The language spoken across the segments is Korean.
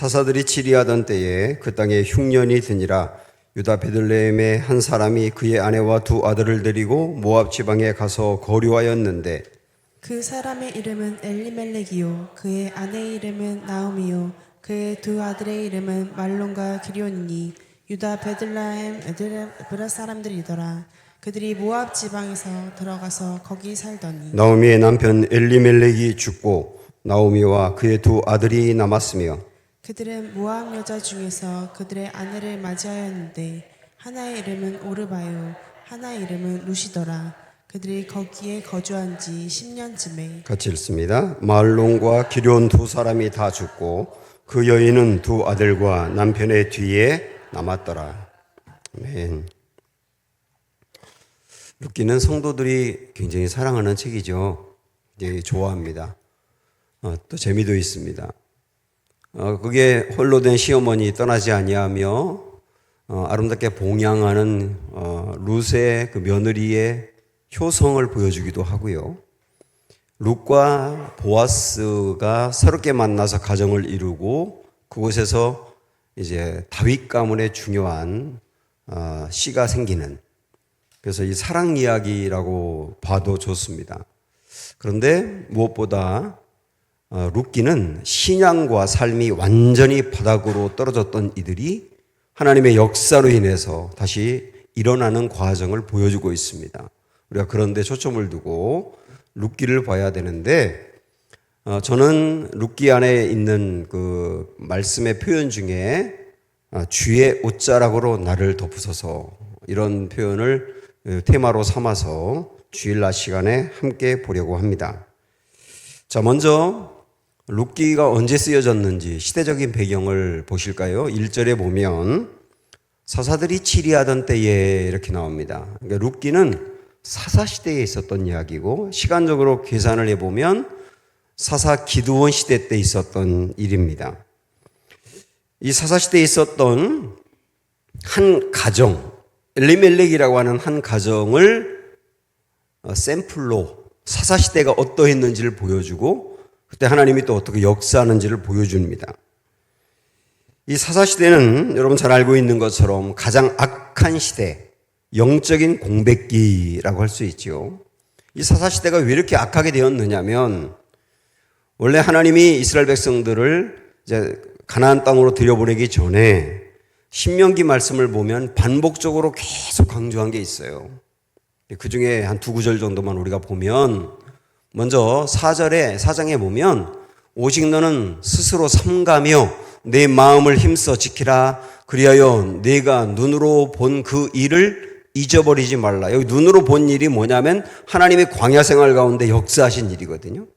사사들이 치리하던 때에 그 땅에 흉년이 드니라. 유다 베들레헴의 한 사람이 그의 아내와 두 아들을 데리고 모압 지방에 가서 거류하였는데 그 사람의 이름은 엘리멜렉이요 그의 아내의 이름은 나오미요 그의 두 아들의 이름은 말론과 기럧이니 유다 베들레헴 에브라 사람들이더라. 그들이 모압 지방에서 들어가서 거기 살더니 나오미의 남편 엘리멜렉이 죽고 나오미와 그의 두 아들이 남았으며 그들은 모압 여자 중에서 그들의 아내를 맞이하였는데 하나의 이름은 오르바요 하나의 이름은 루시더라. 그들이 거기에 거주한 지 10년쯤에 같이 읽습니다. 말론과 기럧 두 사람이 다 죽고 그 여인은 두 아들과 남편의 뒤에 남았더라. 아멘. 룻기는 성도들이 굉장히 사랑하는 책이죠. 되게 좋아합니다. 또 재미도 있습니다. 그게 홀로 된 시어머니 떠나지 아니하며 아름답게 봉양하는 룻의 그 며느리의 효성을 보여주기도 하고요. 룻과 보아스가 새롭게 만나서 가정을 이루고 그곳에서 이제 다윗 가문의 중요한 씨가 생기는, 그래서 이 사랑 이야기라고 봐도 좋습니다. 그런데 무엇보다 룻기는 신앙과 삶이 완전히 바닥으로 떨어졌던 이들이 하나님의 역사로 인해서 다시 일어나는 과정을 보여주고 있습니다. 우리가 그런 데 초점을 두고 룻기를 봐야 되는데, 저는 룻기 안에 있는 그 말씀의 표현 중에 주의 옷자락으로 나를 덮으소서, 이런 표현을 테마로 삼아서 주일날 시간에 함께 보려고 합니다. 자, 먼저 룻기가 언제 쓰여졌는지 시대적인 배경을 보실까요? 1절에 보면 사사들이 치리하던 때에 이렇게 나옵니다. 그러니까 룻기는 사사시대에 있었던 이야기고, 시간적으로 계산을 해보면 사사 기드온 시대 때 있었던 일입니다. 이 사사시대에 있었던 한 가정, 엘리멜렉이라고 하는 한 가정을 샘플로 사사시대가 어떠했는지를 보여주고, 그때 하나님이 또 어떻게 역사하는지를 보여줍니다. 이 사사시대는 여러분 잘 알고 있는 것처럼 가장 악한 시대, 영적인 공백기라고 할 수 있죠. 이 사사시대가 왜 이렇게 악하게 되었느냐면, 원래 하나님이 이스라엘 백성들을 이제 가나안 땅으로 들여보내기 전에 신명기 말씀을 보면 반복적으로 계속 강조한 게 있어요. 그 중에 한 두 구절 정도만 우리가 보면, 먼저 4장에 보면 오직 너는 스스로 삼가며 내 마음을 힘써 지키라. 그리하여 내가 눈으로 본 그 일을 잊어버리지 말라. 여기 눈으로 본 일이 뭐냐면 하나님의 광야 생활 가운데 역사하신 일이거든요.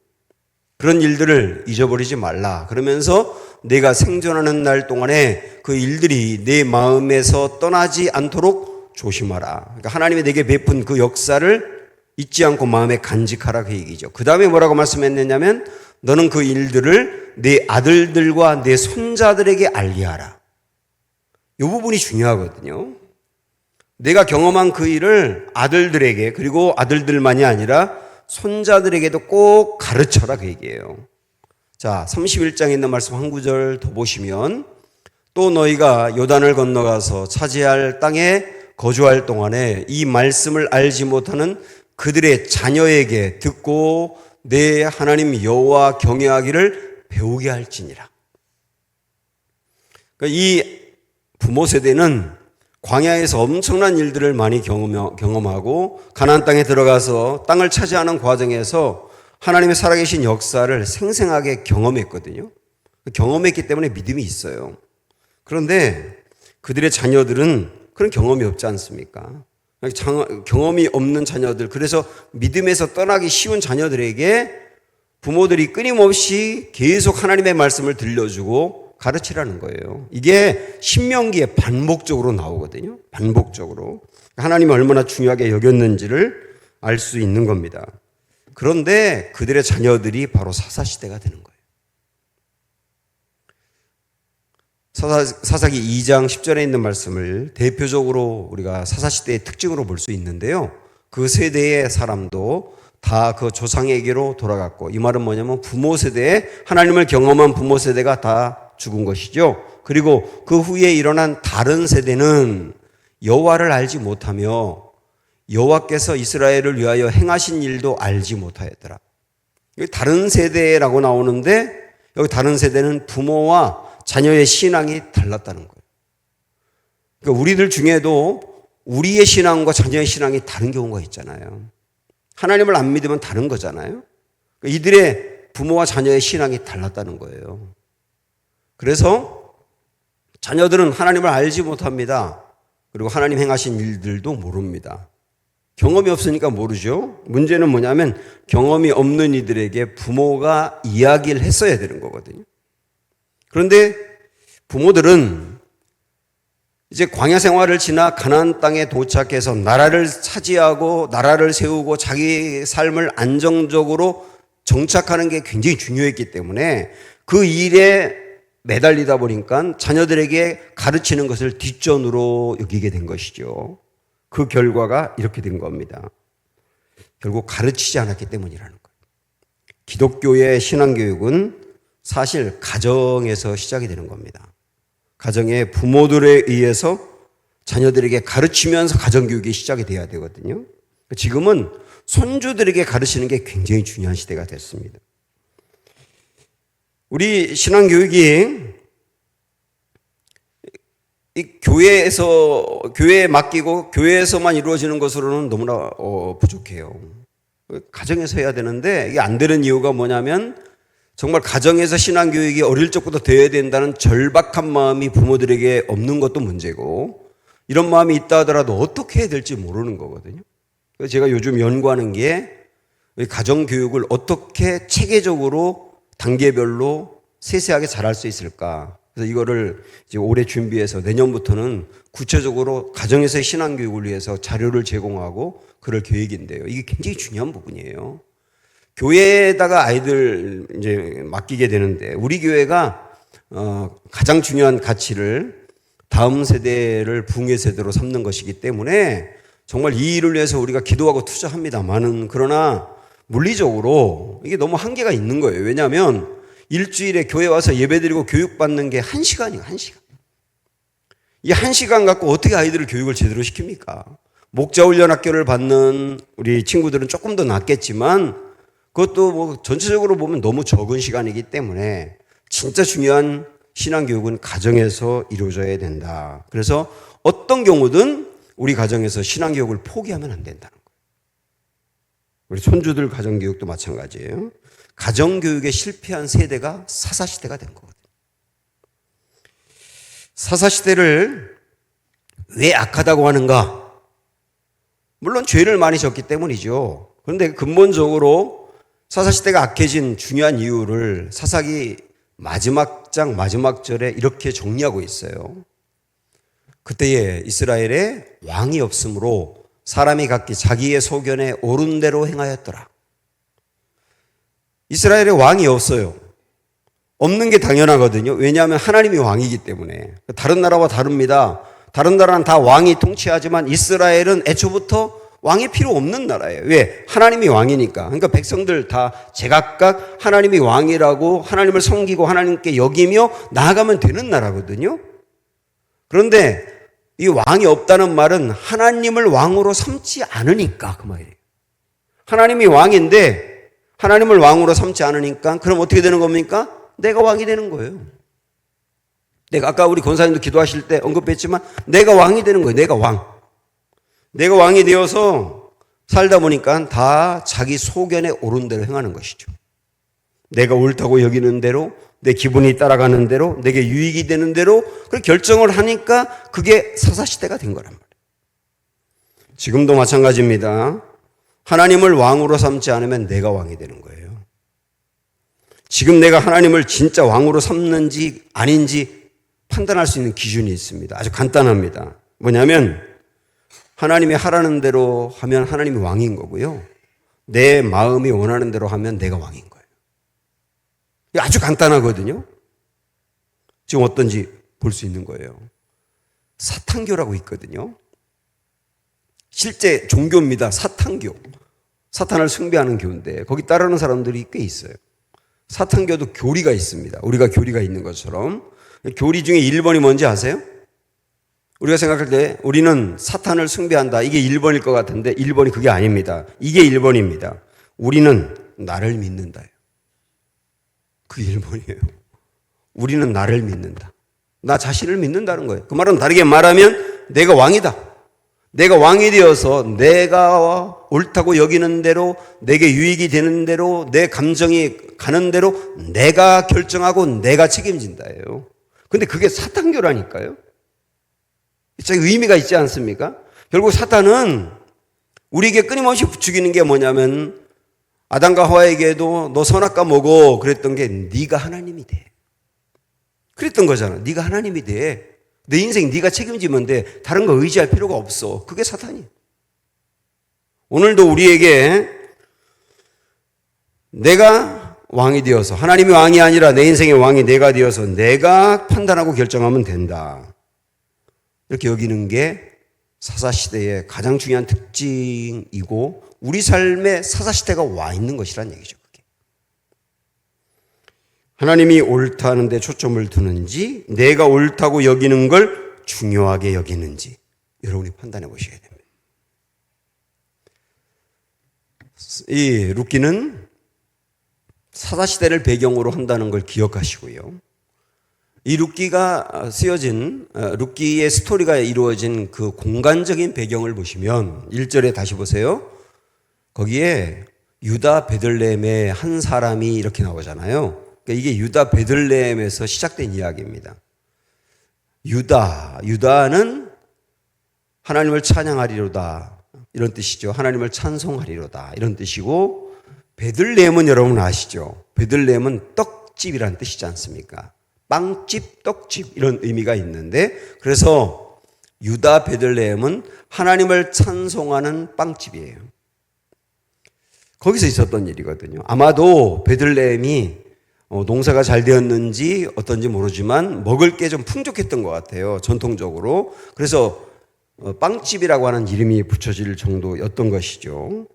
그런 일들을 잊어버리지 말라. 그러면서 내가 생존하는 날 동안에 그 일들이 내 마음에서 떠나지 않도록 조심하라. 그러니까 하나님이 내게 베푼 그 역사를 잊지 않고 마음에 간직하라, 그 얘기죠. 그 다음에 뭐라고 말씀했느냐면 너는 그 일들을 내 아들들과 내 손자들에게 알리하라. 이 부분이 중요하거든요. 내가 경험한 그 일을 아들들에게, 그리고 아들들만이 아니라 손자들에게도 꼭 가르쳐라, 그 얘기예요. 자, 31장에 있는 말씀 한 구절 더 보시면, 또 너희가 요단을 건너가서 차지할 땅에 거주할 동안에 이 말씀을 알지 못하는 그들의 자녀에게 듣고 내 하나님 여호와 경외하기를 배우게 할지니라. 그러니까 이 부모 세대는 광야에서 엄청난 일들을 많이 경험하고 가나안 땅에 들어가서 땅을 차지하는 과정에서 하나님의 살아계신 역사를 생생하게 경험했거든요. 경험했기 때문에 믿음이 있어요. 그런데 그들의 자녀들은 그런 경험이 없지 않습니까? 경험이 없는 자녀들, 그래서 믿음에서 떠나기 쉬운 자녀들에게 부모들이 끊임없이 계속 하나님의 말씀을 들려주고 가르치라는 거예요. 이게 신명기에 반복적으로 나오거든요. 반복적으로. 하나님이 얼마나 중요하게 여겼는지를 알 수 있는 겁니다. 그런데 그들의 자녀들이 바로 사사시대가 되는 거예요. 사사기 2장 10절에 있는 말씀을 대표적으로 우리가 사사시대의 특징으로 볼 수 있는데요. 그 세대의 사람도 다 그 조상에게로 돌아갔고, 이 말은 뭐냐면 부모 세대에, 하나님을 경험한 부모 세대가 다 죽은 것이죠. 그리고 그 후에 일어난 다른 세대는 여호와를 알지 못하며 여호와께서 이스라엘을 위하여 행하신 일도 알지 못하였더라. 여기 다른 세대라고 나오는데 여기 다른 세대는 부모와 자녀의 신앙이 달랐다는 거예요. 그러니까 우리들 중에도 우리의 신앙과 자녀의 신앙이 다른 경우가 있잖아요. 하나님을 안 믿으면 다른 거잖아요. 그러니까 이들의 부모와 자녀의 신앙이 달랐다는 거예요. 그래서 자녀들은 하나님을 알지 못합니다. 그리고 하나님 행하신 일들도 모릅니다. 경험이 없으니까 모르죠. 문제는 뭐냐면 경험이 없는 이들에게 부모가 이야기를 했어야 되는 거거든요. 그런데 부모들은 이제 광야 생활을 지나 가나안 땅에 도착해서 나라를 차지하고 나라를 세우고 자기 삶을 안정적으로 정착하는 게 굉장히 중요했기 때문에 그 일에 매달리다 보니까 자녀들에게 가르치는 것을 뒷전으로 여기게 된 것이죠. 그 결과가 이렇게 된 겁니다. 결국 가르치지 않았기 때문이라는 거예요. 기독교의 신앙교육은 사실 가정에서 시작이 되는 겁니다. 가정의 부모들에 의해서 자녀들에게 가르치면서 가정교육이 시작이 돼야 되거든요. 지금은 손주들에게 가르치는 게 굉장히 중요한 시대가 됐습니다. 우리 신앙교육이 이 교회에 맡기고 교회에서만 이루어지는 것으로는 너무나 부족해요. 가정에서 해야 되는데 이게 안 되는 이유가 뭐냐면 정말 가정에서 신앙교육이 어릴 적부터 되어야 된다는 절박한 마음이 부모들에게 없는 것도 문제고 이런 마음이 있다 하더라도 어떻게 해야 될지 모르는 거거든요. 그래서 제가 요즘 연구하는 게 가정교육을 어떻게 체계적으로 단계별로 세세하게 잘할 수 있을까. 그래서 이거를 이제 올해 준비해서 내년부터는 구체적으로 가정에서의 신앙교육을 위해서 자료를 제공하고 그럴 계획인데요. 이게 굉장히 중요한 부분이에요. 교회에다가 아이들 이제 맡기게 되는데 우리 교회가 가장 중요한 가치를 다음 세대를 붕괴 세대로 삼는 것이기 때문에 정말 이 일을 위해서 우리가 기도하고 투자합니다만은 그러나 물리적으로 이게 너무 한계가 있는 거예요. 왜냐하면 일주일에 교회 와서 예배드리고 교육받는 게 1시간이에요. 1시간. 이 1시간 갖고 어떻게 아이들을 교육을 제대로 시킵니까? 목자훈련학교를 받는 우리 친구들은 조금 더 낫겠지만 그것도 뭐 전체적으로 보면 너무 적은 시간이기 때문에 진짜 중요한 신앙교육은 가정에서 이루어져야 된다. 그래서 어떤 경우든 우리 가정에서 신앙교육을 포기하면 안 된다는 거예요. 우리 손주들 가정교육도 마찬가지예요. 가정교육에 실패한 세대가 사사시대가 된 거거든요. 사사시대를 왜 악하다고 하는가? 물론 죄를 많이 졌기 때문이죠. 그런데 근본적으로 사사시대가 악해진 중요한 이유를 사사기 마지막 장 마지막 절에 이렇게 정리하고 있어요. 그때에 이스라엘에 왕이 없으므로 사람이 각기 자기의 소견에 옳은 대로 행하였더라. 이스라엘에 왕이 없어요. 없는 게 당연하거든요. 왜냐하면 하나님이 왕이기 때문에. 다른 나라와 다릅니다. 다른 나라는 다 왕이 통치하지만 이스라엘은 애초부터 왕이 필요 없는 나라예요. 왜? 하나님이 왕이니까. 그러니까 백성들 다 제각각 하나님이 왕이라고 하나님을 섬기고 하나님께 여기며 나아가면 되는 나라거든요. 그런데 이 왕이 없다는 말은 하나님을 왕으로 삼지 않으니까 그 말이에요. 하나님이 왕인데 하나님을 왕으로 삼지 않으니까 그럼 어떻게 되는 겁니까? 내가 왕이 되는 거예요. 내가 아까 우리 권사님도 기도하실 때 언급했지만 내가 왕이 되는 거예요. 내가 왕. 내가 왕이 되어서 살다 보니까 다 자기 소견에 옳은 대로 행하는 것이죠. 내가 옳다고 여기는 대로 내 기분이 따라가는 대로 내게 유익이 되는 대로 그렇게 결정을 하니까 그게 사사시대가 된 거란 말이에요. 지금도 마찬가지입니다. 하나님을 왕으로 삼지 않으면 내가 왕이 되는 거예요. 지금 내가 하나님을 진짜 왕으로 삼는지 아닌지 판단할 수 있는 기준이 있습니다. 아주 간단합니다. 뭐냐면 하나님이 하라는 대로 하면 하나님이 왕인 거고요. 내 마음이 원하는 대로 하면 내가 왕인 거예요. 아주 간단하거든요. 지금 어떤지 볼 수 있는 거예요. 사탄교라고 있거든요. 실제 종교입니다. 사탄교. 사탄을 숭배하는 교인데 거기 따르는 사람들이 꽤 있어요. 사탄교도 교리가 있습니다. 우리가 교리가 있는 것처럼. 교리 중에 1번이 뭔지 아세요? 우리가 생각할 때 우리는 사탄을 숭배한다. 이게 1번일 것 같은데 1번이 그게 아닙니다. 이게 1번입니다. 우리는 나를 믿는다. 그게 1번이에요. 우리는 나를 믿는다. 나 자신을 믿는다는 거예요. 그 말은 다르게 말하면 내가 왕이다. 내가 왕이 되어서 내가 옳다고 여기는 대로, 내게 유익이 되는 대로, 내 감정이 가는 대로 내가 결정하고 내가 책임진다예요. 근데 그게 사탄교라니까요. 진짜 의미가 있지 않습니까? 결국 사탄은 우리에게 끊임없이 부추기는 게 뭐냐면 아담과 하와에게도 너 선악과 먹어 그랬던 게 네가 하나님이 돼. 그랬던 거잖아. 네가 하나님이 돼. 내 인생 네가 책임지면 돼. 다른 거 의지할 필요가 없어. 그게 사탄이에요. 오늘도 우리에게 내가 왕이 되어서 하나님이 왕이 아니라 내 인생의 왕이 내가 되어서 내가 판단하고 결정하면 된다. 이렇게 여기는 게 사사시대의 가장 중요한 특징이고 우리 삶에 사사시대가 와 있는 것이란 얘기죠. 그게. 하나님이 옳다는 데 초점을 두는지 내가 옳다고 여기는 걸 중요하게 여기는지 여러분이 판단해 보셔야 됩니다. 이 룻기는 사사시대를 배경으로 한다는 걸 기억하시고요. 이 룻기가 쓰여진 룻기의 스토리가 이루어진 그 공간적인 배경을 보시면 1절에 다시 보세요. 거기에 유다 베들레헴의 한 사람이 이렇게 나오잖아요. 그러니까 이게 유다 베들레헴에서 시작된 이야기입니다. 유다는 하나님을 찬양하리로다 이런 뜻이죠. 하나님을 찬송하리로다 이런 뜻이고 베들레헴은 여러분 아시죠? 베들레헴은 떡집이라는 뜻이지 않습니까? 빵집, 떡집 이런 의미가 있는데 그래서 유다 베들레헴은 하나님을 찬송하는 빵집이에요. 거기서 있었던 일이거든요. 아마도 베들레헴이 농사가 잘 되었는지 어떤지 모르지만 먹을 게 좀 풍족했던 것 같아요. 전통적으로. 그래서 빵집이라고 하는 이름이 붙여질 정도였던 것이죠.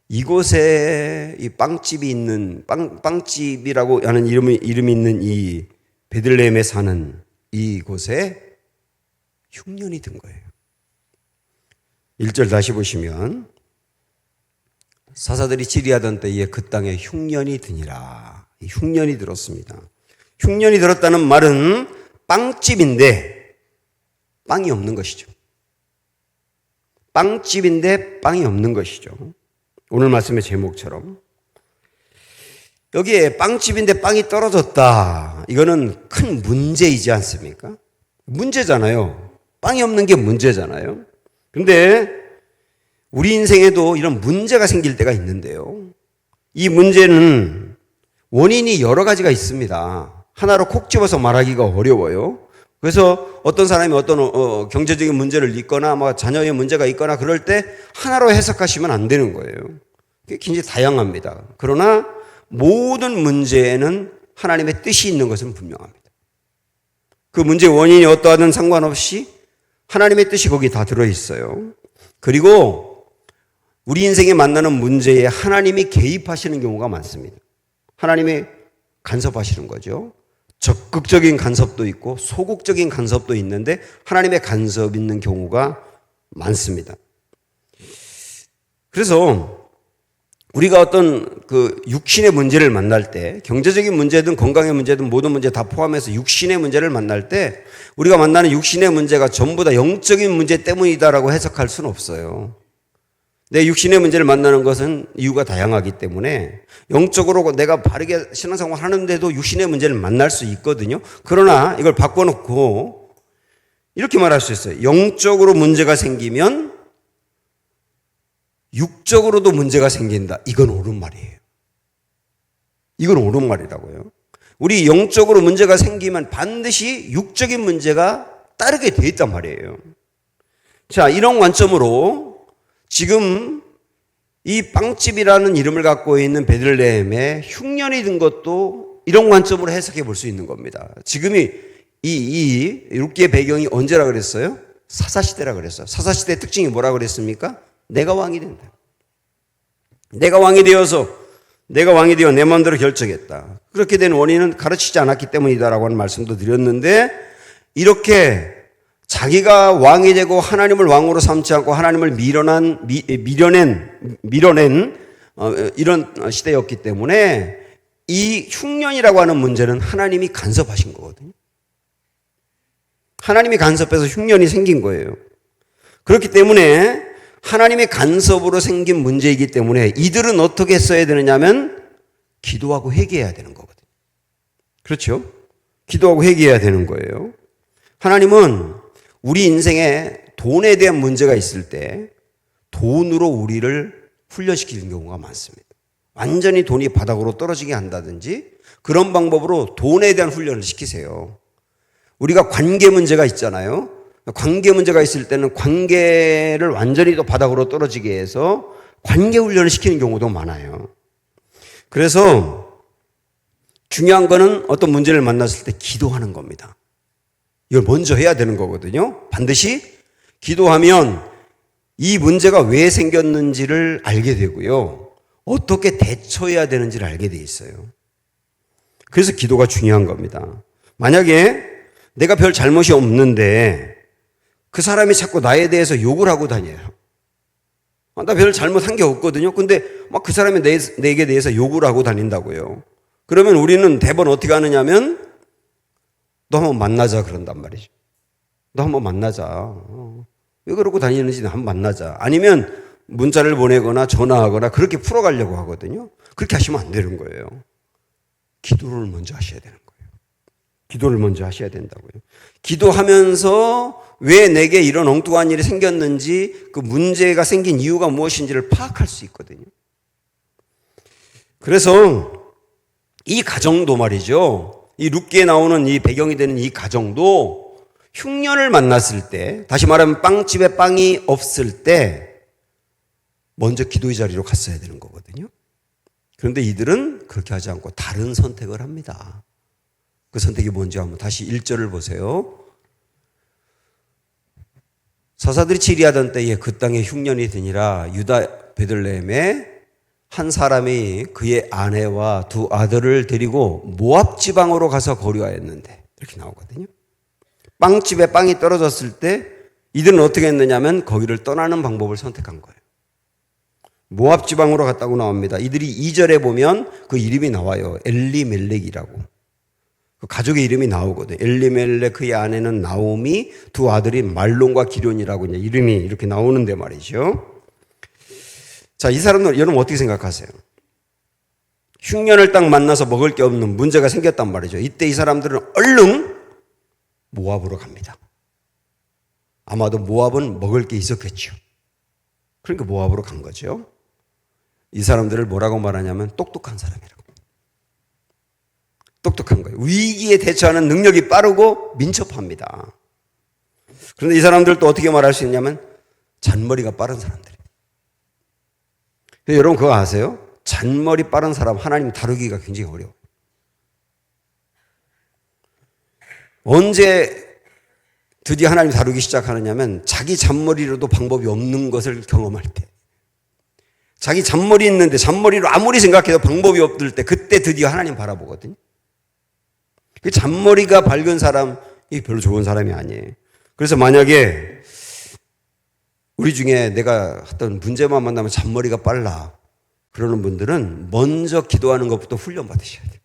이곳에 이 빵집이 있는 빵집이라고 하는 이름이 있는 이 베들레헴에 사는 이곳에 흉년이 든 거예요. 1절 다시 보시면 사사들이 치리하던 때에 그 땅에 흉년이 드니라. 흉년이 들었습니다. 흉년이 들었다는 말은 빵집인데 빵이 없는 것이죠. 빵집인데 빵이 없는 것이죠. 오늘 말씀의 제목처럼 여기에 빵집인데 빵이 떨어졌다. 이거는 큰 문제이지 않습니까? 문제잖아요. 빵이 없는 게 문제잖아요. 그런데 우리 인생에도 이런 문제가 생길 때가 있는데요. 이 문제는 원인이 여러 가지가 있습니다. 하나로 콕 집어서 말하기가 어려워요. 그래서 어떤 사람이 어떤 경제적인 문제를 있거나 자녀의 문제가 있거나 그럴 때 하나로 해석하시면 안 되는 거예요. 그게 굉장히 다양합니다. 그러나 모든 문제에는 하나님의 뜻이 있는 것은 분명합니다. 그 문제의 원인이 어떠하든 상관없이 하나님의 뜻이 거기 다 들어있어요. 그리고 우리 인생에 만나는 문제에 하나님이 개입하시는 경우가 많습니다. 하나님이 간섭하시는 거죠. 적극적인 간섭도 있고 소극적인 간섭도 있는데 하나님의 간섭 있는 경우가 많습니다. 그래서 우리가 어떤 그 육신의 문제를 만날 때 경제적인 문제든 건강의 문제든 모든 문제 다 포함해서 육신의 문제를 만날 때 우리가 만나는 육신의 문제가 전부 다 영적인 문제 때문이다라고 해석할 수는 없어요. 내 육신의 문제를 만나는 것은 이유가 다양하기 때문에 영적으로 내가 바르게 신앙생활 하는데도 육신의 문제를 만날 수 있거든요. 그러나 이걸 바꿔놓고 이렇게 말할 수 있어요. 영적으로 문제가 생기면 육적으로도 문제가 생긴다. 이건 옳은 말이에요. 이건 옳은 말이라고요. 우리 영적으로 문제가 생기면 반드시 육적인 문제가 따르게 돼 있단 말이에요. 자, 이런 관점으로 지금 이 빵집이라는 이름을 갖고 있는 베들레헴에 흉년이 든 것도 이런 관점으로 해석해 볼 수 있는 겁니다. 지금이 이 룻기의 배경이 언제라 그랬어요? 사사시대라 그랬어요. 사사시대의 특징이 뭐라 그랬습니까? 내가 왕이 된다. 내가 왕이 되어서 내가 왕이 되어 내 마음대로 결정했다. 그렇게 된 원인은 가르치지 않았기 때문이다라고 하는 말씀도 드렸는데, 이렇게 자기가 왕이 되고 하나님을 왕으로 삼지 않고 하나님을 밀어낸 이런 시대였기 때문에 이 흉년이라고 하는 문제는 하나님이 간섭하신 거거든요. 하나님이 간섭해서 흉년이 생긴 거예요. 그렇기 때문에 하나님의 간섭으로 생긴 문제이기 때문에 이들은 어떻게 했어야 되느냐면 기도하고 회개해야 되는 거거든요. 그렇죠? 기도하고 회개해야 되는 거예요. 하나님은 우리 인생에 돈에 대한 문제가 있을 때 돈으로 우리를 훈련시키는 경우가 많습니다. 완전히 돈이 바닥으로 떨어지게 한다든지 그런 방법으로 돈에 대한 훈련을 시키세요. 우리가 관계 문제가 있잖아요. 관계 문제가 있을 때는 관계를 완전히 또 바닥으로 떨어지게 해서 관계 훈련을 시키는 경우도 많아요. 그래서 중요한 거는 어떤 문제를 만났을 때 기도하는 겁니다. 이걸 먼저 해야 되는 거거든요. 반드시 기도하면 이 문제가 왜 생겼는지를 알게 되고요. 어떻게 대처해야 되는지를 알게 돼 있어요. 그래서 기도가 중요한 겁니다. 만약에 내가 별 잘못이 없는데 그 사람이 자꾸 나에 대해서 욕을 하고 다녀요. 나 별 잘못한 게 없거든요. 근데 막 그 사람이 내게 대해서 욕을 하고 다닌다고요. 그러면 우리는 대번 어떻게 하느냐면 너 한번 만나자 그런단 말이죠. 너 한번 만나자. 왜 그러고 다니는지 한번 만나자. 아니면 문자를 보내거나 전화하거나 그렇게 풀어가려고 하거든요. 그렇게 하시면 안 되는 거예요. 기도를 먼저 하셔야 되는 거예요. 기도를 먼저 하셔야 된다고요. 기도하면서 왜 내게 이런 엉뚱한 일이 생겼는지 그 문제가 생긴 이유가 무엇인지를 파악할 수 있거든요. 그래서 이 가정도 말이죠. 이 룻기에 나오는 이 배경이 되는 이 가정도 흉년을 만났을 때, 다시 말하면 빵집에 빵이 없을 때 먼저 기도의 자리로 갔어야 되는 거거든요. 그런데 이들은 그렇게 하지 않고 다른 선택을 합니다. 그 선택이 뭔지 한번 다시 1절을 보세요. 사사들이 치리하던 때에 그 땅에 흉년이 드니라 유다 베들레헴에 한 사람이 그의 아내와 두 아들을 데리고 모압 지방으로 가서 거류하였는데, 이렇게 나오거든요. 빵집에 빵이 떨어졌을 때 이들은 어떻게 했느냐면 거기를 떠나는 방법을 선택한 거예요. 모압 지방으로 갔다고 나옵니다. 이들이 2절에 보면 그 이름이 나와요. 엘리멜렉이라고. 그 가족의 이름이 나오거든요. 엘리멜렉, 그의 아내는 나오미, 두 아들이 말론과 기련이라고 이제 이름이 이렇게 나오는데 말이죠. 자, 이 사람들 여러분 어떻게 생각하세요? 흉년을 딱 만나서 먹을 게 없는 문제가 생겼단 말이죠. 이때 이 사람들은 얼른 모압으로 갑니다. 아마도 모압은 먹을 게 있었겠죠. 그러니까 모압으로 간 거죠. 이 사람들을 뭐라고 말하냐면 똑똑한 사람이라고. 똑똑한 거예요. 위기에 대처하는 능력이 빠르고 민첩합니다. 그런데 이 사람들도 어떻게 말할 수 있냐면 잔머리가 빠른 사람들이에요. 여러분 그거 아세요? 잔머리 빠른 사람 하나님 다루기가 굉장히 어려워요. 언제 드디어 하나님 다루기 시작하느냐면 자기 잔머리로도 방법이 없는 것을 경험할 때, 자기 잔머리 있는데 잔머리로 아무리 생각해도 방법이 없을 때, 그때 드디어 하나님 바라보거든요. 그 잔머리가 밝은 사람이 별로 좋은 사람이 아니에요. 그래서 만약에 우리 중에 내가 어떤 문제만 만나면 잔머리가 빨라 그러는 분들은 먼저 기도하는 것부터 훈련 받으셔야 돼요.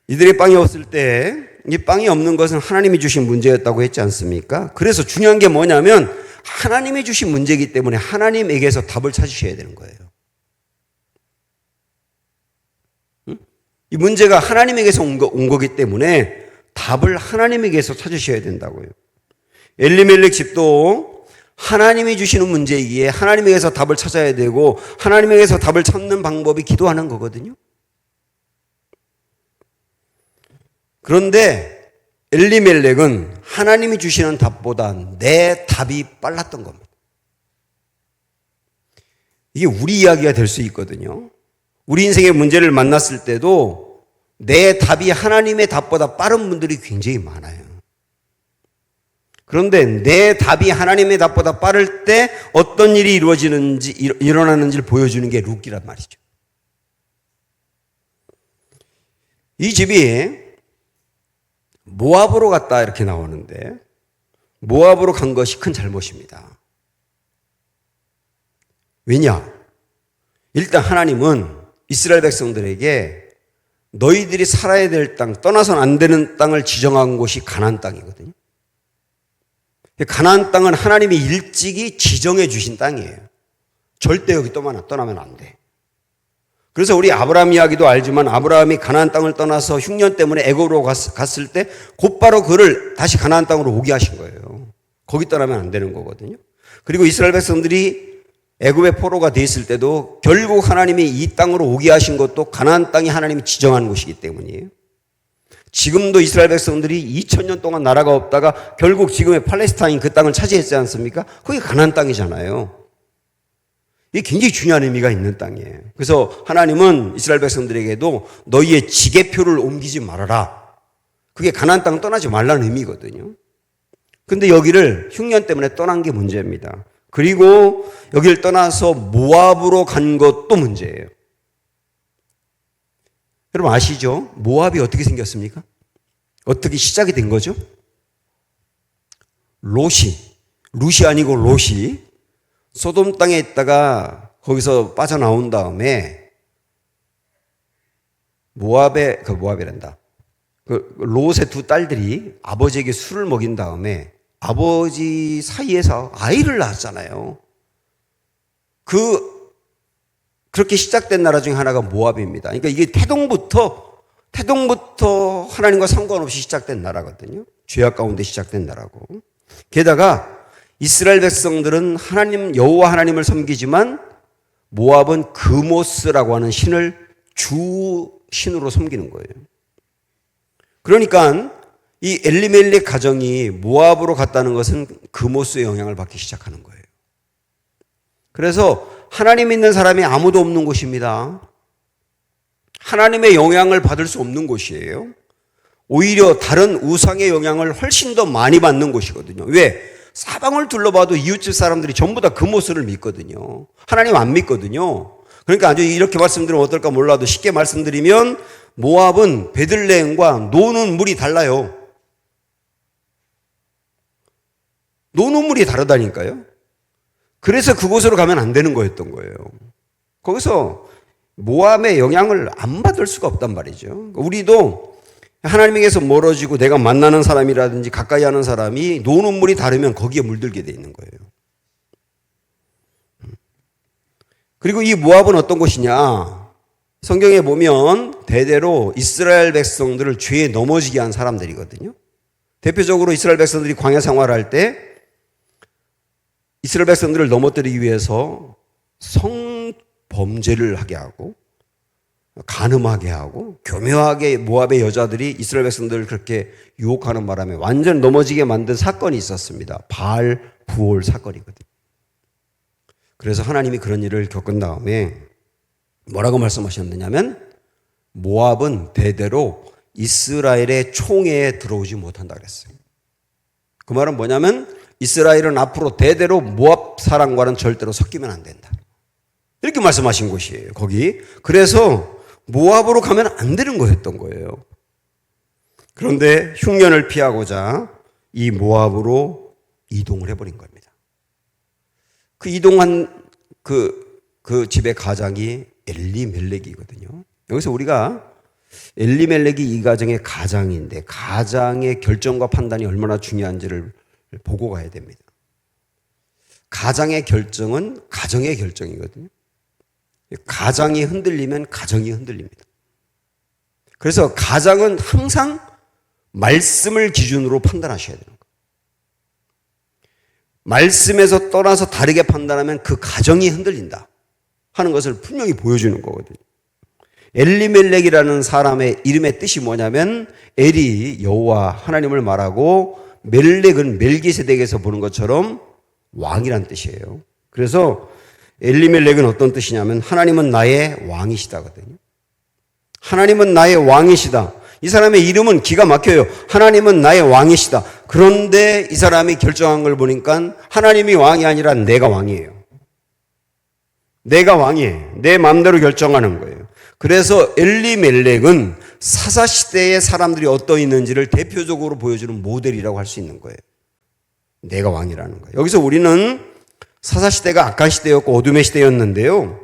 이들의 빵이 없을 때 이 빵이 없는 것은 하나님이 주신 문제였다고 했지 않습니까? 그래서 중요한 게 뭐냐면 하나님이 주신 문제이기 때문에 하나님에게서 답을 찾으셔야 되는 거예요. 이 문제가 하나님에게서 온 거기 때문에 답을 하나님에게서 찾으셔야 된다고요. 엘리멜렉 집도 하나님이 주시는 문제이기에 하나님에게서 답을 찾아야 되고, 하나님에게서 답을 찾는 방법이 기도하는 거거든요. 그런데 엘리멜렉은 하나님이 주시는 답보다 내 답이 빨랐던 겁니다. 이게 우리 이야기가 될 수 있거든요. 우리 인생의 문제를 만났을 때도 내 답이 하나님의 답보다 빠른 분들이 굉장히 많아요. 그런데 내 답이 하나님의 답보다 빠를 때 어떤 일이 일어나는지를 보여주는 게 룻기란 말이죠. 이 집이 모압으로 갔다 이렇게 나오는데 모압으로 간 것이 큰 잘못입니다. 왜냐? 일단 하나님은 이스라엘 백성들에게 너희들이 살아야 될 땅, 떠나서는 안 되는 땅을 지정한 곳이 가나안 땅이거든요. 가나안 땅은 하나님이 일찍이 지정해 주신 땅이에요. 절대 여기 떠나면 안 돼. 그래서 우리 아브라함 이야기도 알지만 아브라함이 가나안 땅을 떠나서 흉년 때문에 애굽으로 갔을 때 곧바로 그를 다시 가나안 땅으로 오게 하신 거예요. 거기 떠나면 안 되는 거거든요. 그리고 이스라엘 백성들이 애굽의 포로가 돼 있을 때도 결국 하나님이 이 땅으로 오게 하신 것도 가나안 땅이 하나님이 지정한 곳이기 때문이에요. 지금도 이스라엘 백성들이 2000년 동안 나라가 없다가 결국 지금의 팔레스타인 그 땅을 차지했지 않습니까? 그게 가나안 땅이잖아요. 이게 굉장히 중요한 의미가 있는 땅이에요. 그래서 하나님은 이스라엘 백성들에게도 너희의 지계표를 옮기지 말아라. 그게 가나안 땅 떠나지 말라는 의미거든요. 근데 여기를 흉년 때문에 떠난 게 문제입니다. 그리고 여기를 떠나서 모압으로 간 것도 문제예요. 여러분 아시죠? 모압이 어떻게 생겼습니까? 어떻게 시작이 된 거죠? 룻이 아니고 롯이 소돔 땅에 있다가 거기서 빠져나온 다음에 모압이란다. 롯의 두 딸들이 아버지에게 술을 먹인 다음에 아버지 사이에서 아이를 낳았잖아요. 그렇게 시작된 나라 중에 하나가 모압입니다. 그러니까 이게 태동부터 하나님과 상관없이 시작된 나라거든요. 죄악 가운데 시작된 나라고. 게다가 이스라엘 백성들은 여호와 하나님을 섬기지만 모압은 그모스라고 하는 신을 주 신으로 섬기는 거예요. 그러니까 이 엘리멜렉 가정이 모압으로 갔다는 것은 그모스의 영향을 받기 시작하는 거예요. 그래서 하나님 믿는 사람이 아무도 없는 곳입니다. 하나님의 영향을 받을 수 없는 곳이에요. 오히려 다른 우상의 영향을 훨씬 더 많이 받는 곳이거든요. 왜? 사방을 둘러봐도 이웃집 사람들이 전부 다 그모스를 믿거든요. 하나님 안 믿거든요. 그러니까 아주 이렇게 말씀드리면 어떨까 몰라도 쉽게 말씀드리면 모압은 베들레헴과 노는 물이 달라요. 노는 물이 다르다니까요. 그래서 그곳으로 가면 안 되는 거였던 거예요. 거기서 모압의 영향을 안 받을 수가 없단 말이죠. 우리도 하나님에게서 멀어지고 내가 만나는 사람이라든지 가까이 하는 사람이 노는 물이 다르면 거기에 물들게 돼 있는 거예요. 그리고 이 모압은 어떤 곳이냐? 성경에 보면 대대로 이스라엘 백성들을 죄에 넘어지게 한 사람들이거든요. 대표적으로 이스라엘 백성들이 광야 생활할 때 이스라엘 백성들을 넘어뜨리기 위해서 성범죄를 하게 하고 간음하게 하고 교묘하게 모압의 여자들이 이스라엘 백성들을 그렇게 유혹하는 바람에 완전 넘어지게 만든 사건이 있었습니다. 바알 부올 사건이거든요. 그래서 하나님이 그런 일을 겪은 다음에 뭐라고 말씀하셨느냐면 모압은 대대로 이스라엘의 총회에 들어오지 못한다 그랬어요. 그 말은 뭐냐면 이스라엘은 앞으로 대대로 모압 사람과는 절대로 섞이면 안 된다. 이렇게 말씀하신 곳이에요. 거기. 그래서 모압으로 가면 안 되는 거였던 거예요. 그런데 흉년을 피하고자 이 모압으로 이동을 해버린 겁니다. 그 이동한 그 집의 가장이 엘리멜렉이거든요. 여기서 우리가 엘리멜렉이 이 가정의 가장인데 가장의 결정과 판단이 얼마나 중요한지를 보고 가야 됩니다. 가장의 결정은 가정의 결정이거든요. 가장이 흔들리면 가정이 흔들립니다. 그래서 가장은 항상 말씀을 기준으로 판단하셔야 되는 거예요. 말씀에서 떠나서 다르게 판단하면 그 가정이 흔들린다 하는 것을 분명히 보여주는 거거든요. 엘리멜렉이라는 사람의 이름의 뜻이 뭐냐면 엘이 여호와 하나님을 말하고 멜렉은 멜기세덱에서 보는 것처럼 왕이란 뜻이에요. 그래서 엘리멜렉은 어떤 뜻이냐면 하나님은 나의 왕이시다거든요. 하나님은 나의 왕이시다. 이 사람의 이름은 기가 막혀요. 하나님은 나의 왕이시다. 그런데 이 사람이 결정한 걸 보니까 하나님이 왕이 아니라 내가 왕이에요. 내가 왕이에요. 내 마음대로 결정하는 거예요. 그래서 엘리멜렉은 사사시대의 사람들이 어떠 있는지를 대표적으로 보여주는 모델이라고 할 수 있는 거예요. 내가 왕이라는 거예요. 여기서 우리는 사사시대가 악한 시대였고 어둠의 시대였는데요.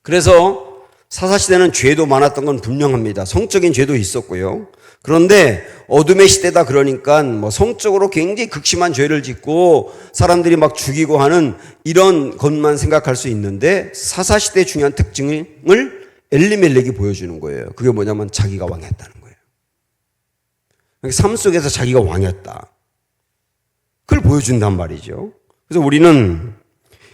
그래서 사사시대는 죄도 많았던 건 분명합니다. 성적인 죄도 있었고요. 그런데 어둠의 시대다 그러니까 뭐 성적으로 굉장히 극심한 죄를 짓고 사람들이 막 죽이고 하는 이런 것만 생각할 수 있는데 사사시대의 중요한 특징을 엘리멜렉이 보여주는 거예요. 그게 뭐냐면 자기가 왕이었다는 거예요. 삶 속에서 자기가 왕이었다. 그걸 보여준단 말이죠. 그래서 우리는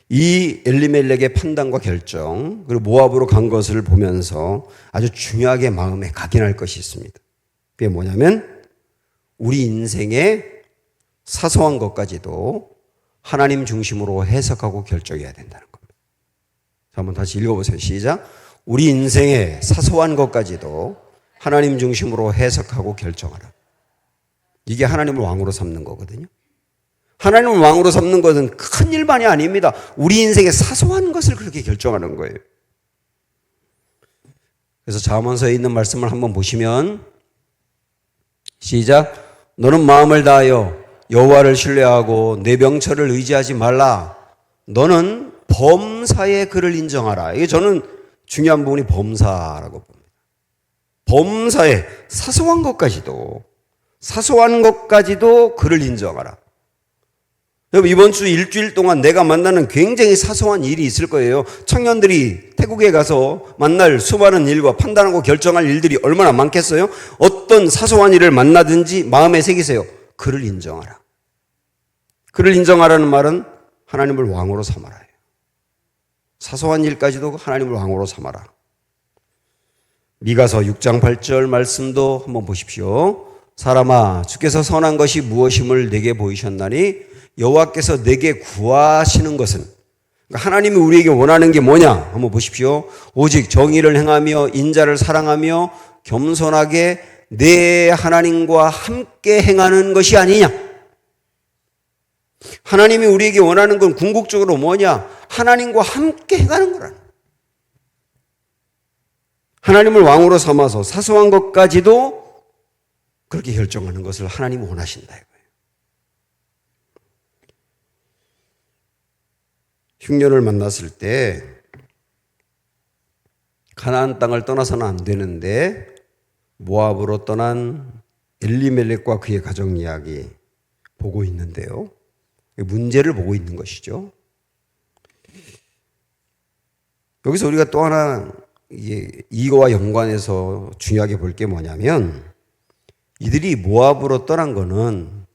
이 엘리멜렉의 판단과 결정 그리고 모압으로 간 것을 보면서 아주 중요하게 마음에 각인할 것이 있습니다. 그게 뭐냐면 우리 인생의 사소한 것까지도 하나님 중심으로 해석하고 결정해야 된다는 겁니다. 자, 한번 다시 읽어보세요. 시작. 우리 인생의 사소한 것까지도 하나님 중심으로 해석하고 결정하라. 이게 하나님을 왕으로 삼는 거거든요. 하나님을 왕으로 삼는 것은 큰 일만이 아닙니다. 우리 인생의 사소한 것을 그렇게 결정하는 거예요. 그래서 잠언서에 있는 말씀을 한번 보시면 시작. 너는 마음을 다하여 여호와를 신뢰하고 내 명철을 의지하지 말라. 너는 범사의 그를 인정하라. 이게 저는 중요한 부분이 범사라고 봅니다. 범사의 사소한 것까지도 그를 인정하라. 여러분 이번 주 일주일 동안 내가 만나는 굉장히 사소한 일이 있을 거예요. 청년들이 태국에 가서 만날 수많은 일과 판단하고 결정할 일들이 얼마나 많겠어요? 어떤 사소한 일을 만나든지 마음에 새기세요. 그를 인정하라. 그를 인정하라는 말은 하나님을 왕으로 삼아라. 사소한 일까지도 하나님을 왕으로 삼아라. 미가서 6장 8절 말씀도 한번 보십시오. 사람아 주께서 선한 것이 무엇임을 내게 보이셨나니 여호와께서 내게 구하시는 것은 그러니까 하나님이 우리에게 원하는 게 뭐냐 한번 보십시오. 오직 정의를 행하며 인자를 사랑하며 겸손하게 내 하나님과 함께 행하는 것이 아니냐. 하나님이 우리에게 원하는 건 궁극적으로 뭐냐? 하나님과 함께 행하는 거라는 거예요. 하나님을 왕으로 삼아서 사소한 것까지도 그렇게 결정하는 것을 하나님이 원하신다 이거예요. 흉년을 만났을 때 가나안 땅을 떠나서는 안 되는데 모압으로 떠난 엘리멜렉과 그의 가정 이야기 보고 있는데요. 문제를 보고 있는 것이죠. 여기서 우리가 또 하나 이거와 연관해서 중요하게 볼 게 뭐냐면 이들이 모압으로 떠난 거는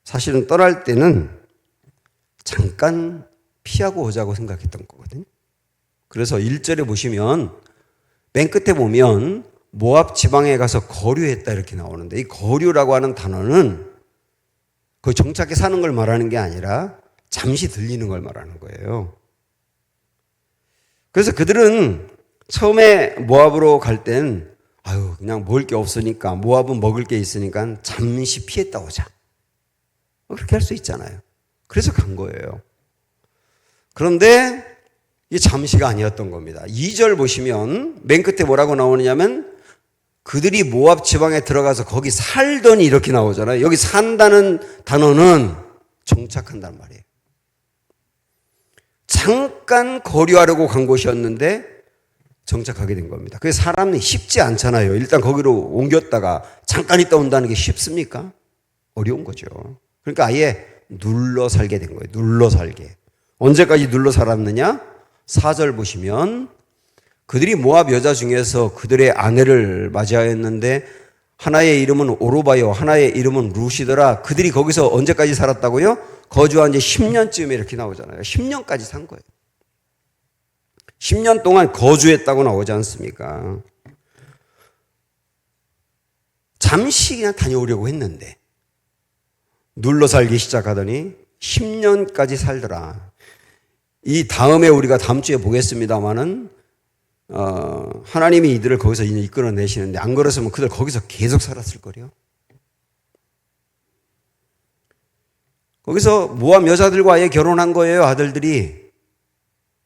사실은 떠날 때는 잠깐 피하고 오자고 생각했던 거거든요. 그래서 1절에 보시면 맨 끝에 보면 모압 지방에 가서 거류했다 이렇게 나오는데 이 거류라고 하는 단어는 그 정착해 사는 걸 말하는 게 아니라 잠시 들리는 걸 말하는 거예요. 그래서 그들은 처음에 모압으로 갈 땐 그냥 먹을 게 없으니까 모압은 먹을 게 있으니까 잠시 피했다 오자. 그렇게 할 수 있잖아요. 그래서 간 거예요. 그런데 이게 잠시가 아니었던 겁니다. 2절 보시면 맨 끝에 뭐라고 나오느냐면 그들이 모압 지방에 들어가서 거기 살더니 이렇게 나오잖아요. 여기 산다는 단어는 정착한단 말이에요. 잠깐 거류하려고 간 곳이었는데 정착하게 된 겁니다. 그게 사람이 쉽지 않잖아요. 일단 거기로 옮겼다가 잠깐 있다 온다는 게 쉽습니까? 어려운 거죠. 그러니까 아예 눌러 살게 된 거예요. 눌러 살게. 언제까지 눌러 살았느냐? 4절 보시면 그들이 모압 여자 중에서 그들의 아내를 맞이하였는데 하나의 이름은 오르바요 하나의 이름은 루시더라. 그들이 거기서 언제까지 살았다고요? 거주한 지 10년쯤에 이렇게 나오잖아요. 10년까지 산 거예요. 10년 동안 거주했다고 나오지 않습니까? 잠시 그냥 다녀오려고 했는데 눌러 살기 시작하더니 10년까지 살더라. 이 다음에 우리가 다음 주에 보겠습니다마는 하나님이 이들을 거기서 이끌어내시는데 안 그랬으면 그들 거기서 계속 살았을 거래요. 거기서 모압 여자들과 아예 결혼한 거예요, 아들들이.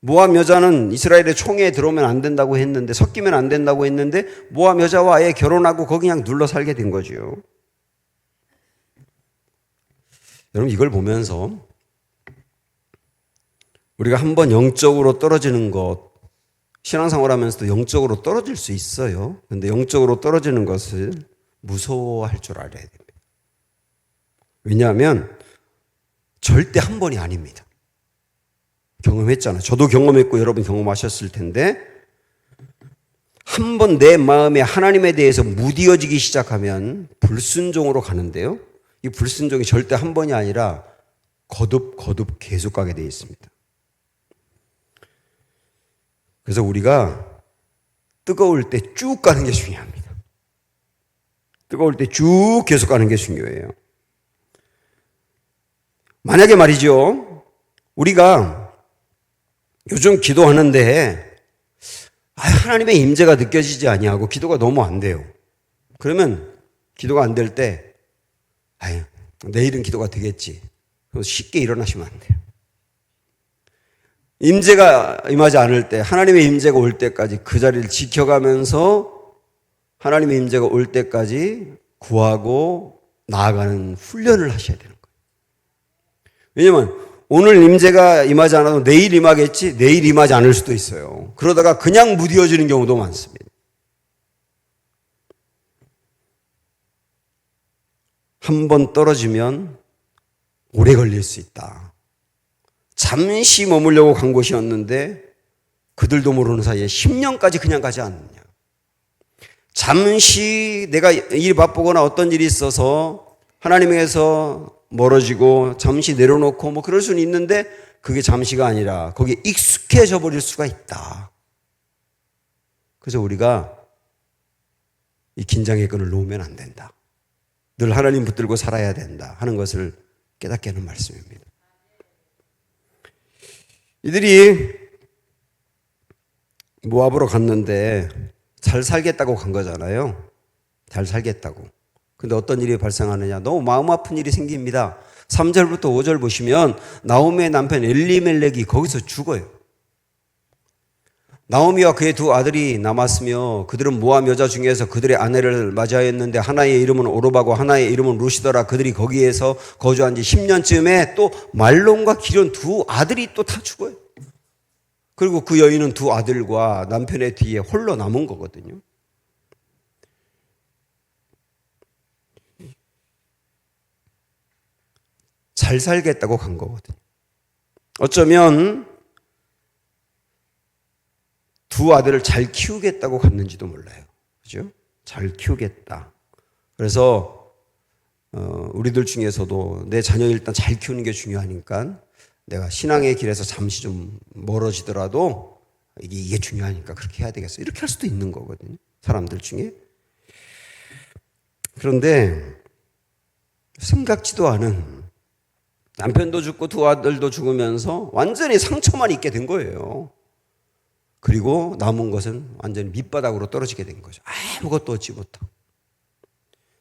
모압 여자는 이스라엘의 총회에 들어오면 안 된다고 했는데, 섞이면 안 된다고 했는데, 모압 여자와 아예 결혼하고 거기 그냥 눌러 살게 된 거죠. 여러분, 이걸 보면서 우리가 한번 영적으로 떨어지는 것, 신앙생활 하면서도 영적으로 떨어질 수 있어요. 그런데 영적으로 떨어지는 것을 무서워할 줄 알아야 됩니다. 왜냐하면 절대 한 번이 아닙니다. 경험했잖아요. 저도 경험했고 여러분 경험하셨을 텐데, 한 번 내 마음에 하나님에 대해서 무디어지기 시작하면 불순종으로 가는데요. 이 불순종이 절대 한 번이 아니라 거듭 계속 가게 되어 있습니다. 그래서 우리가 뜨거울 때 쭉 가는 게 중요합니다. 뜨거울 때 쭉 계속 가는 게 중요해요. 만약에 말이죠, 우리가 요즘 기도하는데 하나님의 임재가 느껴지지 아니하고 기도가 너무 안 돼요. 그러면 기도가 안 될 때 내일은 기도가 되겠지. 그래서 쉽게 일어나시면 안 돼요. 임재가 임하지 않을 때, 하나님의 임재가 올 때까지 그 자리를 지켜가면서 하나님의 임재가 올 때까지 구하고 나아가는 훈련을 하셔야 되는 거예요. 왜냐하면 오늘 임재가 임하지 않아도 내일 임하겠지, 내일 임하지 않을 수도 있어요. 그러다가 그냥 무디어지는 경우도 많습니다. 한 번 떨어지면 오래 걸릴 수 있다. 잠시 머물려고 간 곳이었는데 그들도 모르는 사이에 10년까지 그냥 가지 않느냐. 잠시 내가 일이 바쁘거나 어떤 일이 있어서 하나님에게서 멀어지고 잠시 내려놓고 뭐 그럴 수는 있는데 그게 잠시가 아니라 거기에 익숙해져 버릴 수가 있다. 그래서 우리가 이 긴장의 끈을 놓으면 안 된다. 늘 하나님 붙들고 살아야 된다 하는 것을 깨닫게 하는 말씀입니다. 이들이 모압으로 갔는데 잘 살겠다고 간 거잖아요. 잘 살겠다고. 근데 어떤 일이 발생하느냐? 너무 마음 아픈 일이 생깁니다. 3절부터 5절 보시면 나오미의 남편 엘리멜렉이 거기서 죽어요. 나오미와 그의 두 아들이 남았으며 그들은 모압 여자 중에서 그들의 아내를 맞이하였는데 하나의 이름은 오르바고 하나의 이름은 루시더라. 그들이 거기에서 거주한 지 10년쯤에 또 말론과 기련 두 아들이 또 다 죽어요. 그리고 그 여인은 두 아들과 남편의 뒤에 홀로 남은 거거든요. 잘 살겠다고 간 거거든요. 어쩌면 두 아들을 잘 키우겠다고 갔는지도 몰라요. 그죠? 잘 키우겠다. 그래서 우리들 중에서도 내 자녀 일단 잘 키우는 게 중요하니까 내가 신앙의 길에서 잠시 좀 멀어지더라도 이게 중요하니까 그렇게 해야 되겠어. 이렇게 할 수도 있는 거거든요. 사람들 중에. 그런데 생각지도 않은 남편도 죽고 두 아들도 죽으면서 완전히 상처만 입게 된 거예요. 그리고 남은 것은 완전히 밑바닥으로 떨어지게 된 거죠. 아무것도 얻지 못하고.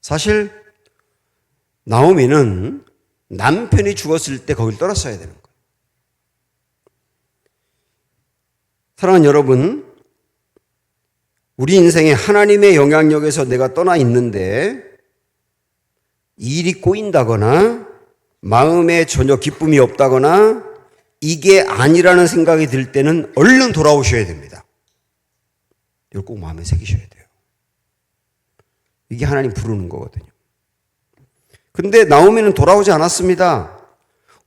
사실 나오미는 남편이 죽었을 때 거길 떠났어야 되는 거예요. 사랑하는 여러분, 우리 인생에 하나님의 영향력에서 내가 떠나 있는데 일이 꼬인다거나 마음에 전혀 기쁨이 없다거나 이게 아니라는 생각이 들 때는 얼른 돌아오셔야 됩니다. 이걸 꼭 마음에 새기셔야 돼요. 이게 하나님 부르는 거거든요. 그런데 나오미는 돌아오지 않았습니다.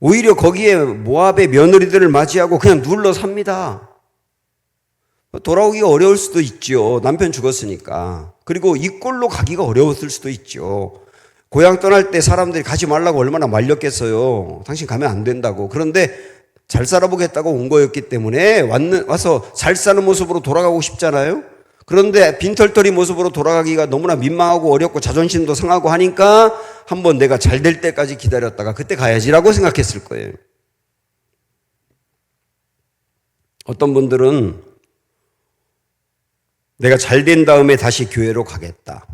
오히려 거기에 모압의 며느리들을 맞이하고 그냥 눌러 삽니다. 돌아오기가 어려울 수도 있죠. 남편 죽었으니까. 그리고 이 꼴로 가기가 어려웠을 수도 있죠. 고향 떠날 때 사람들이 가지 말라고 얼마나 말렸겠어요. 당신 가면 안 된다고. 그런데 잘 살아보겠다고 온 거였기 때문에 와서 잘 사는 모습으로 돌아가고 싶잖아요. 그런데 빈털터리 모습으로 돌아가기가 너무나 민망하고 어렵고 자존심도 상하고 하니까 한번 내가 잘 될 때까지 기다렸다가 그때 가야지라고 생각했을 거예요. 어떤 분들은 내가 잘 된 다음에 다시 교회로 가겠다.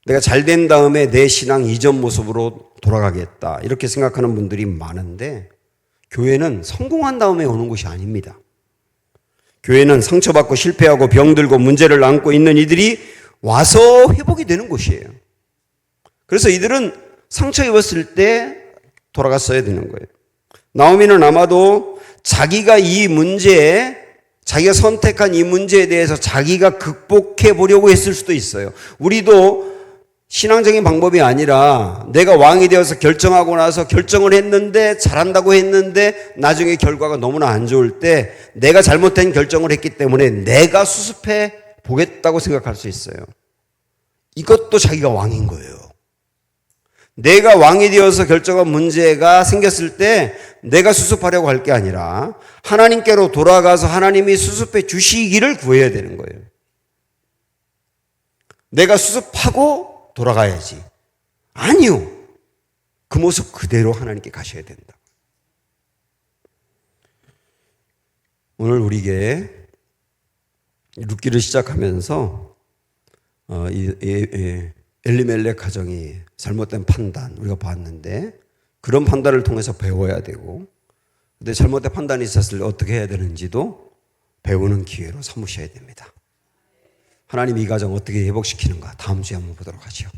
내가 잘 된 다음에 내 신앙 이전 모습으로 돌아가겠다 이렇게 생각하는 분들이 많은데 교회는 성공한 다음에 오는 곳이 아닙니다. 교회는 상처받고 실패하고 병들고 문제를 안고 있는 이들이 와서 회복이 되는 곳이에요. 그래서 이들은 상처 입었을 때 돌아갔어야 되는 거예요. 나오미는 아마도 자기가 이 문제에, 자기가 선택한 이 문제에 대해서 자기가 극복해 보려고 했을 수도 있어요. 우리도 신앙적인 방법이 아니라 내가 왕이 되어서 결정하고 나서 결정을 했는데 잘한다고 했는데 나중에 결과가 너무나 안 좋을 때 내가 잘못된 결정을 했기 때문에 내가 수습해 보겠다고 생각할 수 있어요. 이것도 자기가 왕인 거예요. 내가 왕이 되어서 결정한 문제가 생겼을 때 내가 수습하려고 할 게 아니라 하나님께로 돌아가서 하나님이 수습해 주시기를 구해야 되는 거예요. 내가 수습하고 돌아가야지. 아니요. 그 모습 그대로 하나님께 가셔야 된다. 오늘 우리에게 룻기를 시작하면서 엘리멜렉 가정이 잘못된 판단 우리가 봤는데 그런 판단을 통해서 배워야 되고 근데 잘못된 판단이 있었을 때 어떻게 해야 되는지도 배우는 기회로 삼으셔야 됩니다. 하나님 이 가정 어떻게 회복시키는가 다음 주에 한번 보도록 하죠.